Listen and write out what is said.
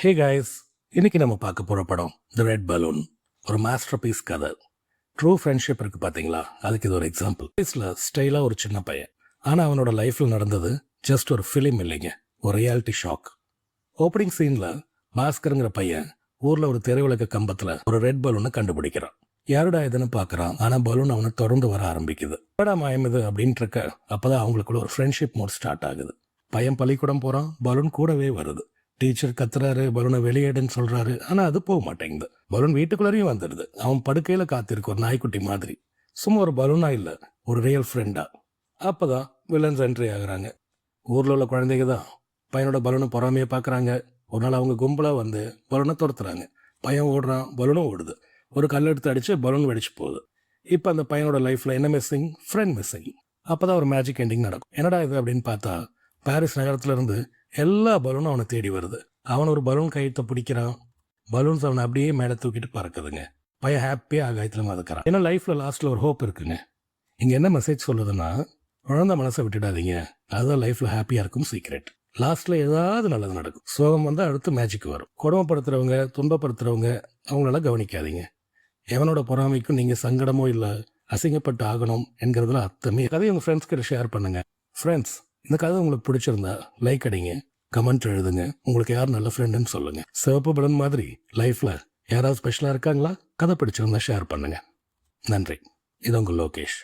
Hey guys, இன்னைக்கு நம்ம பார்க்க போகிற படம் தி ரெட் பலூன். ஒரு மாஸ்டர் பீஸ் கதை. ட்ரூ ஃப்ரெண்ட்ஷிப் இருக்குது பார்த்தீங்களா, அதுக்கு இது ஒரு எக்ஸாம்பிள். பீஸில் ஸ்டைலாக ஒரு சின்ன பையன், ஆனால் அவனோட லைஃப்பில் நடந்தது ஜஸ்ட் ஒரு ஃபிலிம் இல்லைங்க, ஒரு ரியாலிட்டி ஷாக். ஓப்பனிங் சீனில் பாஸ்கருங்கிற பையன் ஊரில் ஒரு தெருவிளக்க கம்பத்தில் ஒரு ரெட் பலூனை கண்டுபிடிக்கிறான். யாருடா இதுன்னு பார்க்குறான், ஆனால் பலூன் அவனை தொடர்ந்து வர ஆரம்பிக்குது. என்னடா மாயம் இது அப்படின்ட்டு இருக்க, அப்போதான் அவங்களுக்குள்ள ஒரு ஃப்ரெண்ட்ஷிப் மோட் ஸ்டார்ட் ஆகுது. பையன் பள்ளிக்கூடம் போகிறான், பலூன் கூடவே வருது. டீச்சர் கத்துறாரு, பலூனை வெளியேடுன்னு சொல்றாரு, ஆனா அது போக மாட்டேங்குது. பலூன் வீட்டுக்குள்ளேயும் வந்துடுது. அவன் படுக்கையில காத்திருக்கு ஒரு நாய்க்குட்டி மாதிரி. சும்மா ஒரு பலூனா இல்ல, ஒரு ரியல் ஃப்ரெண்டா. அப்பதான் வில்லன்ஸ் என்ட்ரி ஆகுறாங்க. ஊர்ல உள்ள குழந்தைங்க தான் பையனோட பலூனை பொறாமையை பாக்குறாங்க. ஒரு நாள் அவங்க கும்பலா வந்து பலூனை துரத்துறாங்க. பையன் ஓடுறான், பலூனும் ஓடுது. ஒரு கல் எடுத்து அடிச்சு பலூன் வெடிச்சு போகுது. இப்ப அந்த பையனோட லைஃப்ல என்ன மிஸ்ஸிங்? Friend missing. அப்பதான் ஒரு மேஜிக் எண்டிங் நடக்கும். என்னடா இது அப்படின்னு பார்த்தா, பாரிஸ் நகரத்துல இருந்து எல்லா பலூனும் அவனை தேடி வருது. அவன் ஒரு பலூன் கையத்தை பிடிக்கிறான். பலூன்ஸ் அவனை அப்படியே மேலே தூக்கிட்டு பறக்குதுங்க. பையன் ஹாப்பியாக ஆகாயத்தில் மதக்கிறான். ஏன்னா லைஃப்ல லாஸ்ட்ல ஒரு ஹோப் இருக்குங்க. இங்க என்ன மெசேஜ் சொல்லுதுன்னா, குழந்தை மனசை விட்டுடாதீங்க, அதுதான் லைஃப்ல ஹாப்பியா இருக்கும் சீக்ரெட். லாஸ்ட்ல ஏதாவது நல்லது நடக்கும். சோகம் வந்தா அடுத்து மேஜிக் வரும். கொடுமைப்படுத்துறவங்க, துன்பப்படுத்துறவங்க அவங்களெல்லாம் கவனிக்காதீங்க. எவனோட பொறாமைக்கும் நீங்க சங்கடமோ இல்ல அசிங்கப்பட்டு ஆகணும் என்கிறதுல அர்த்தமே. கதையை உங்க ஃப்ரெண்ட்ஸ் கிட்ட ஷேர் பண்ணுங்க. ஃப்ரெண்ட்ஸ், இந்த கதை உங்களுக்கு பிடிச்சிருந்தா லைக் அடிங்க, கமெண்ட் எழுதுங்க, உங்களுக்கு யார் நல்ல ஃப்ரெண்டுன்னு சொல்லுங்க. சிவப்பு பலன் மாதிரி லைஃப்ல யாராவது ஸ்பெஷலா இருக்காங்களா? கதை பிடிச்சிருந்தா ஷேர் பண்ணுங்க. நன்றி. இது உங்கள் லோகேஷ்.